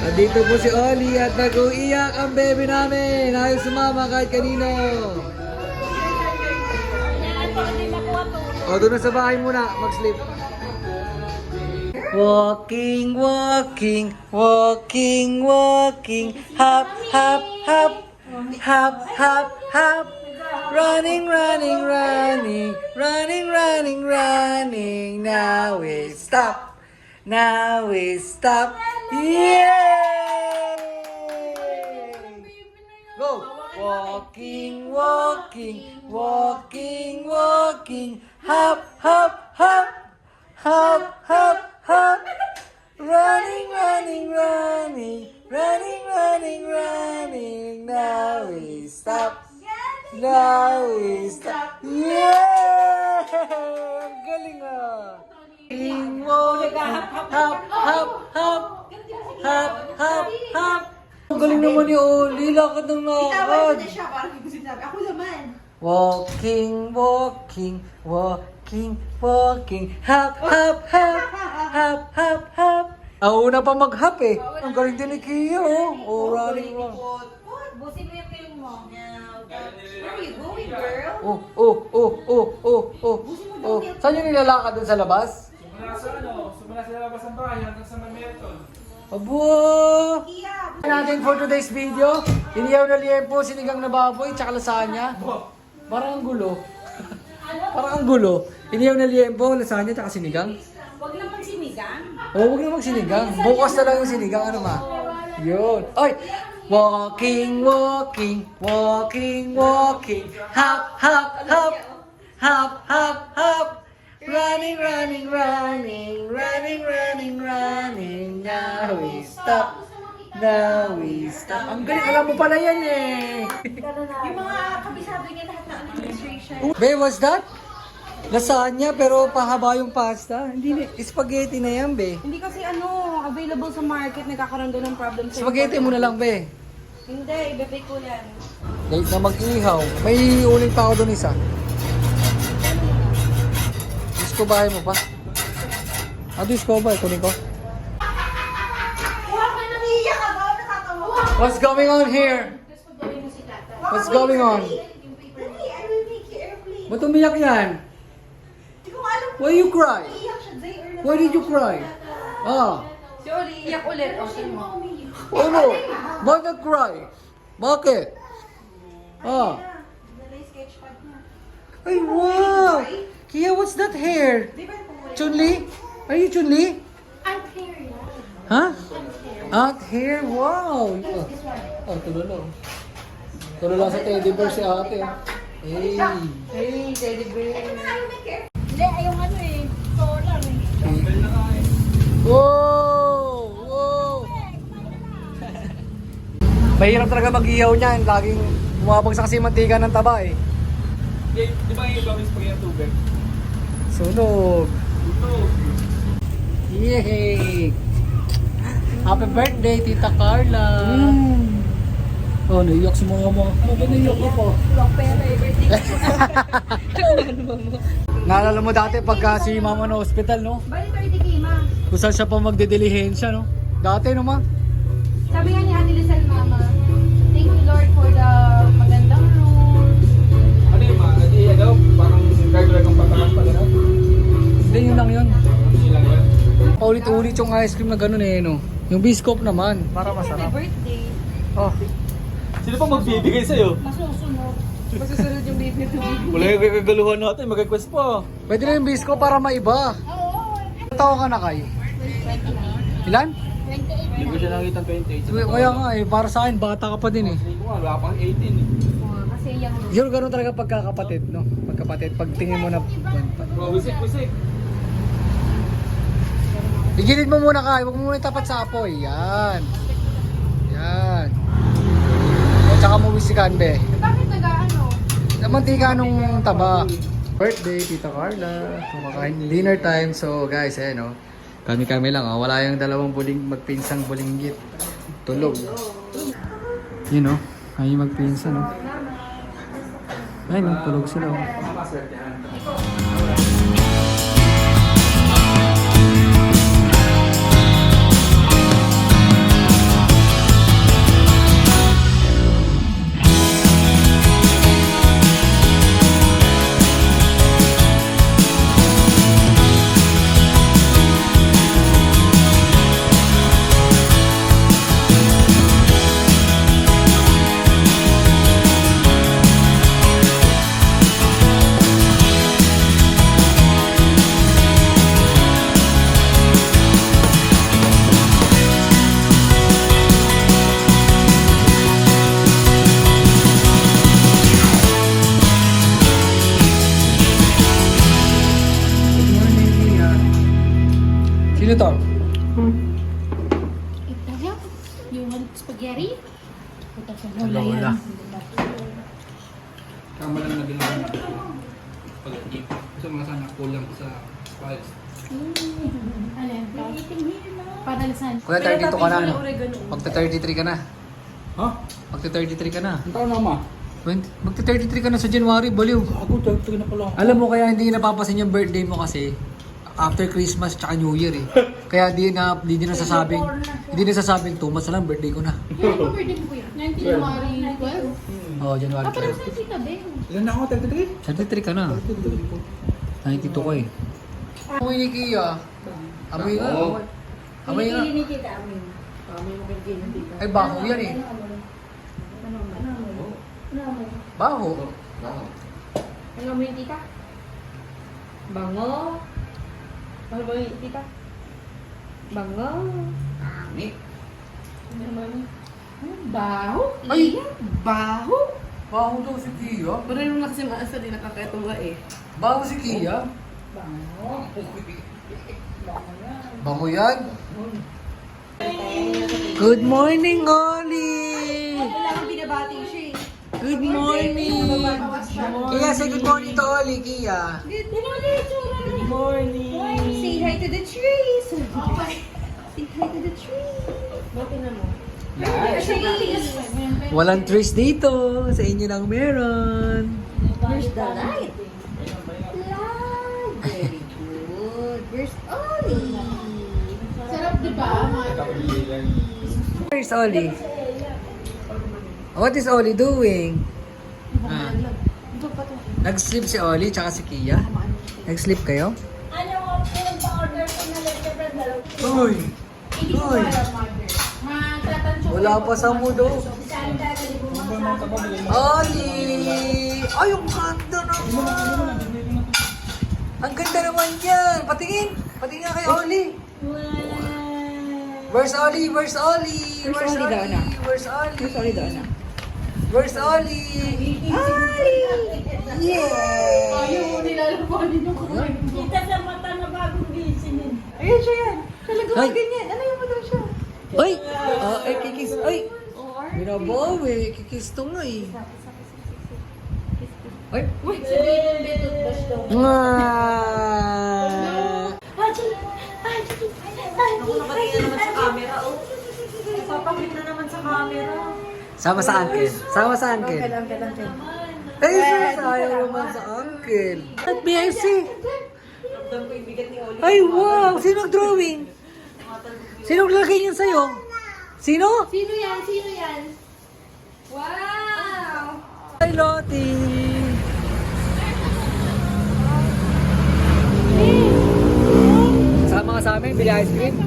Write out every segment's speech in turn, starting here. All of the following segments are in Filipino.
Andito po si Oli at nag-uiyak ang baby namin. Ayaw sumama kahit kanino. O, doon na sa bahay muna. Mag-sleep. Walking, walking, walking, walking. Hop, hop, hop. Hop, hop, hop. Running, running, running. Running, running, running. Now we stop. Now we stop. Yay! Go! Walking, walking, walking, walking. Hop, hop, hop. Hop, hop, hop. Running, running, running. Running, running, running. Now we stop. Now we stop. Yeah! Ang galing ah! Hop, hop, hop. Hop, hop, hop. Ang galing naman ni Oli. Lakad ng lakad. Ako naman. Walking, walking, walking, walking. Hop, hop, hop. Hop, hop, hop. Una pa mag-hop eh. Ang galing din ni Kia oh. Oh, running, running. Busin mo yung film mo. Where are you going, girl? Oh, oh, oh, oh, oh, oh. Oh. Saan yung nilalakad dun sa labas? Sumula sa labas ng bahay hanggang sa Mamerton. Abo! Natin for today's video, iniyaw na liempo, sinigang na baboy, tsaka lasagna. Parang ang gulo. Parang ang gulo. Iniyaw na liempo, lasagna, tsaka sinigang. Huwag lang sinigang. Oo, huwag naman sinigang. Bukas na lang yung sinigang, ano ma? Yun. Ay! Walking, walking, walking, walking. Hop, hop, hop. Hop, hop, hop. Running, running, running. Running, running, running. Now we stop. Now we stop. Ang galing, alam mo pala yan eh. Yung mga kabisado niya lahat ng administration. Babe, what's that? Lasagna pero pahaba yung pasta. Hindi, spaghetti na yan, be. Hindi kasi available sa market, nagkakaroon doon ng problem sa Spaghetti mo na lang, be. Hindi, ibebake ko yan. Late na mag-ihaw. May uling pa ako doon isa. Disco bahay mo pa? Disco ba? Kunin ko. Wow, may nangiyak ka ba? Nakatawa. What's going on here? What's going on? Dali, I will make you airplane. Ba't umiyak yan? Hindi ko alam Why you cry? iiyak siya, Zay, or Why did you cry? Si Oli, iyak ulit. Okay mo. Ano? Why not cry? Bakit? Nalay sketchpad niya. Ay, wow! Kia, what's that hair? Di ba yung pumuli? Chun-Li? Are you Chun-Li? I'm clear, yeah. Huh? Out hair? Wow! Tulo lang. Tulo lang sa teddy bear si ate. Hey! Hey, teddy bear. Hindi, yung solar eh. Wow! Wow! Mahirap talaga mag-ihaw niyan. Laging bumabagsak kasi mantika ng taba eh. Di ba yung gawin spaghetti ng tubig? Sunog! Yay! Happy birthday, Tita Carla! Oh, naiyak si mama. Bakit naiyak ka pa? Walang pera eh, birthday Naalala mo dati pagka si mama na hospital, no? Bali 30K, ma. Kung saan siya pa magdidilihensya, no? Dati, no, ma? Sabi nga ni Ate Lizelle, mama, thank you Lord for the magandang room. Ano yung mga? Parang regular kang patakas pala na? Hindi, yun lang yun. Hindi lang yan. Paulit-ulit yung ice cream na gano'n eh, no? Yung biscuit naman, para Happy masarap. birthday. Oh, Sino pa magbibigay sa'yo? Masusunod. Masusunod yung baby to baby. Wala yung gagaluhan natin, mag-request pa. pwede na yung biscuit para maiba. Oo. Ilan taon ka na, Kay? 28. Ilan? 28. Hindi ko siya nakita 28. Kaya nga eh, para sa akin, bata ka pa din eh. Hindi ko nga, wala pang 18 eh. Kasi yung Yun, ganun talaga pagkakapatid, no? Pagkapatid, pag tingin mo na... Bro, wisik. Igilid mo muna, Kay. Huwag mo muna tapat sa apoy. Yan. Yan. O, tsaka mo wisikan, be. bakit Mantika nung taba. Birthday, Tita Carla. Kumakain dinner time. So guys, no. Kami lang. Wala yung dalawang magpinsang bulinggit. Tulog. Yun, no. Ay magpinsan, no. Ay, no. Tulog sila, Spaghetti? Lola. Tama lang na ginawa natin. Pag-ikip. Kasi mga sana kulang sa spice. Ano yan? Padalisan. Kuya, 32 ka na, ano? Magta-33 ka na. Ha? Magta-33 ka na. Ang taon na ma? Magta-33 ka na sa January, baliw. Ako, 33 na pala. Alam mo kaya hindi napapasin yung birthday mo kasi after Christmas tsaka New Year eh. Kaya hindi nasasabing 2 months na lang birthday ko na. Ano birthday mo kuya? 19 January 12? Oh, January Parang 12. sa Tita Beng. Ilan na ako? 33? 33 ka na. 92 ko eh. Amoy ni Kia. Amoy nga. Oo. Amoy nga. Ay, baho yan eh. Baho. Ano mo yung tita? Bango. Ano ba yung tita? Bango. Ani. Baho? Ay! Iya, baho? Baho daw si Kia. Pero yung kasi maasa din nakakatuwa eh. Baho si Kia. Bango. Baho yan. Good morning, Oli! Wala akong binabati siya eh. Good morning! Kia, say good morning to Oli, Kia. Good morning! Say hi to the trees! Say hi to the trees! Bakit na mo? Walang trees dito. Sa inyo lang meron. Where's the light? Light! Very good. Where's Ollie? Sarap diba? Where's Oli? What is Oli doing? Ah. Nag-sleep si Oli tsaka si Kia? Nag-sleep kayo? Ano ko po pa-order ko na leche bread? Uy! Hindi ko Uy! alam, mother. Magtatancho. Wala pa sa mood oh. Saan Oli! Ay, ang ganda naman! Ang ganda naman yan! Patingin! Patingin nga kay Oli! Where's Oli? Where's Oli? Where's Oli daw na? Where's Oli? Sorry doon na. Where's Oli? Oli! Yay! Ayaw, nilalabanin yung kumain mo. Kita sa mata na bagong gising. Ayun siya yan. Siya Ay! nagawa ganyan. Ano yung mo daw siya? Ay! Ay, kikis! Ay! Binabawi! Kikis to nga eh. Ay! Wait, sabihin yung betot bash daw. Mwah! Ako nakatingin naman sa camera. Oh. Papakit na naman sa camera. Sama sa uncle. Sama sa uncle. Uncle. Ay, sasayaw naman sa uncle. At BFC. Ramdam ko yung bigat ni Oli. Ay, wow! Sino nag-drawing? Sino naglagay niyan sa'yo? Sino? Sino yan? Sino yan? Wow! Hi, Lottie! Sama ka sa amin, bili ice cream.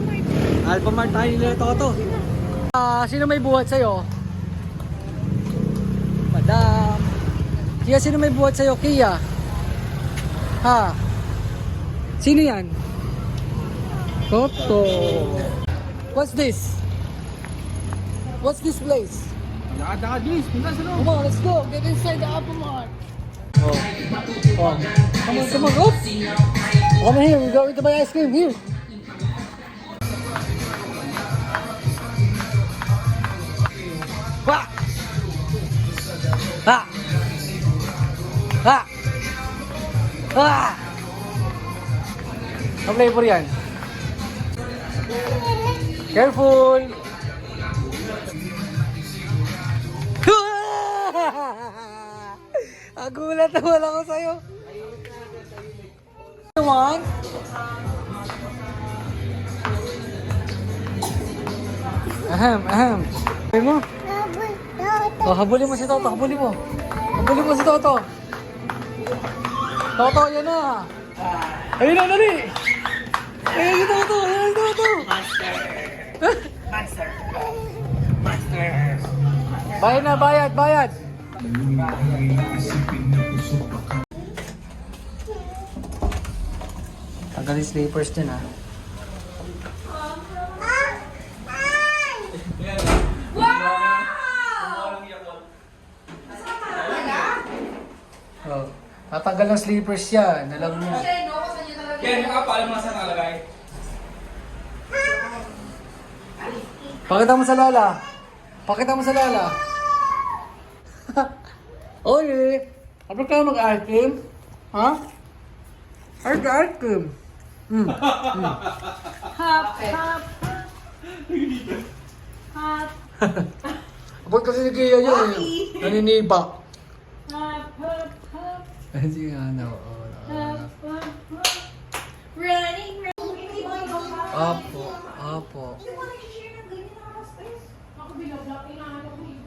Alphamart tayo nila Toto. Sino may buhat sa'yo? Madam. Kia, sino may buhat sa'yo? Kia? Ha? Sino yan? Toto. What's this? What's this place? Lakad, James. Punta sa loob. Come on, let's go. Get inside the Alphamart. Oh. Oh. Come on, come on. Oops. Come here. We're going to buy ice cream. Here. Ha! Ha! Ha! Ha! Ang flavor yan. Careful! Agulat naman ako sa'yo. One. Ahem. Sabi mo? Oh, habulin mo si Toto, habulin mo. Habulin mo si Toto. Toto, yan na. Ayun na, dali. Ayun si Toto, ayun si Toto. Bayad na, bayad. Tagal yung slippers din ha. Oh, tatanggal ng slippers yan. Alam mo. Yan, nakapaalam mo na sa nalagay. Pakita mo sa lola. Pakita mo sa Lola. Oye, kapag ka mag-ice cream? Ha? Ice cream. Hop, hop, hop. Kapag kasi ni Kia yun eh. Naniniba. Hop, hop, hop, Sige, ano. hop, hop, hop. Running, running. Apo, apo. Ako binablock, inaano ko eh.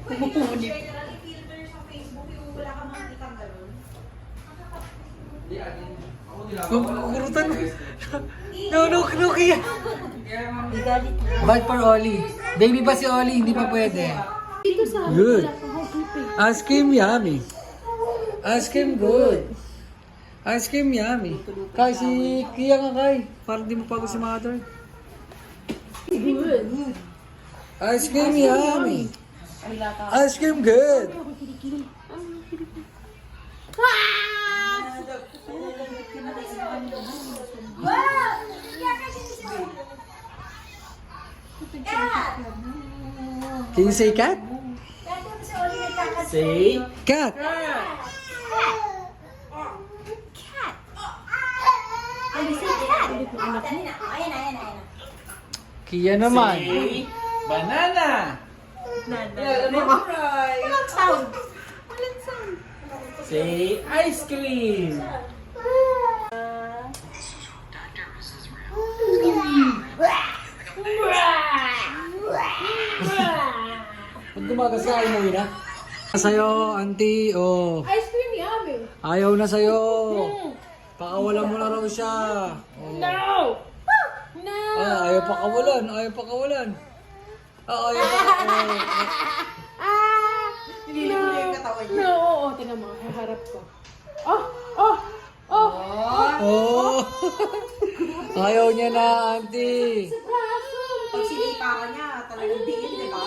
Share na lang i-filter sa Facebook yung wala ka makikita ganun. Hindi, ako nila. Kukurutan mo. No, Kia. Bite for Oli. Baby pa si Oli, hindi pa pwede. Dito sa Good. wala pa hoping. Ice cream yummy. Ice cream good. Ice cream yummy. Kay si Kia nga kay. Parang di mo pagod si mother. Good. Ice cream yummy. Ice cream good. Can you say cat? Say. Cat. Kia naman. Say. Banana. Walang sound. Walang sound. Say ice cream. Pag gumagas ka, umuwi na. Sa'yo, auntie, oh. Ice cream yummy. Ayaw na sa'yo. Pakawalan mo na raw siya. Oh. No! No! Ayaw pa kawalan, ayaw pa kawalan. Ayaw pa kawalan. Nililip mo yung katawan niya. No, oo, tingnan mo, haharap ko. Oh! Oh! Oh! Oh. Ayaw niya na, auntie. Pag sinipa ka niya, talagang diin, di ba?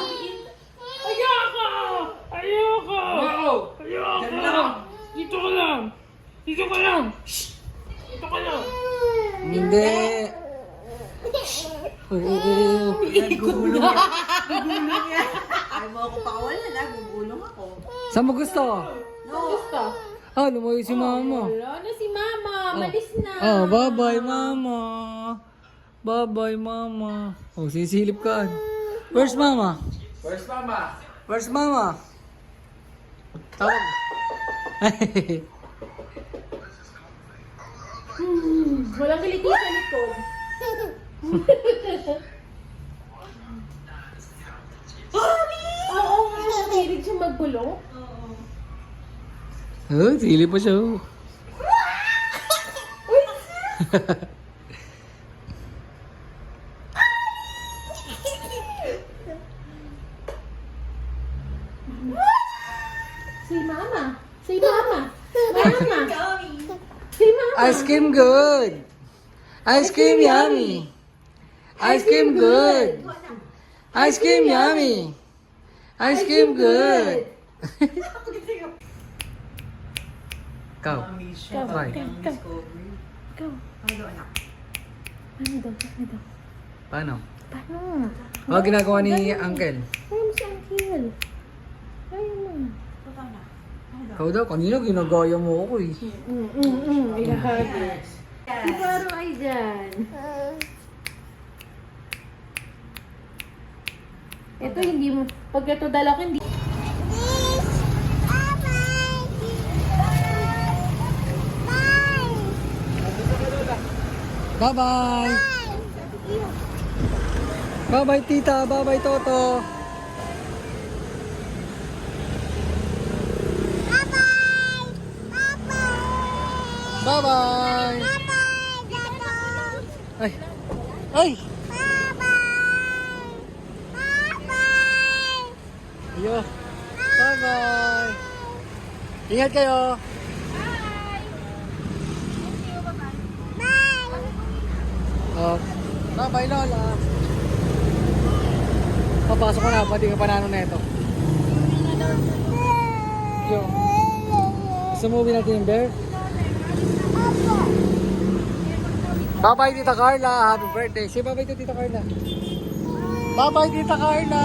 Ayoko! Ayoko! No. Ayoko! Dito ka lang! Dito ka lang! Shh! Dito ka lang! Hindi. Oo. Gugulong niya. Gugulong niya. Ayaw mo ako pakawalan, ha? Gugulong ako. Saan mo gusto? Gusto? Ah, lumayo si mama. Wala na si Mama! Malis na! Oh, bye-bye, mama. Bye-bye, mama. Oh, sisilip ka. Where's mama? Where's mama? Where's mama? Tawag. Walang kiliti sa likod. Oo nga, nakilig siya magbulong. Oh, silip pa siya. Oh. Si Mama! Si Mama! Mama! Si Mama! Ice cream good. Ice cream yummy. Ice cream good. Ice cream yummy. Ice cream good. Ikaw. Try. Go! Ano, anak? Ano daw? Ano daw? Paano? Paano? Ano ginagawa ni Uncle? Ayun si Uncle. Ayun na. Ikaw daw, kanina ginagaya mo ako eh. Ilahagis. Si Paro ay dyan. Ito hindi mo, pag ito dala ko hindi. Bye-bye! Bye-bye, tita! Bye-bye, Toto! Bye-bye! Ay! Ay! Ayo! Bye-bye! Ingat kayo! Oh, bye-bye, Lola! Papasok ko na, pati ka panano na ito. Yo. Gusto mo uwi natin yung bear? Bye-bye, Tita Carla. Happy birthday. Say bye-bye to Tita Carla. Bye-bye, Tita Carla.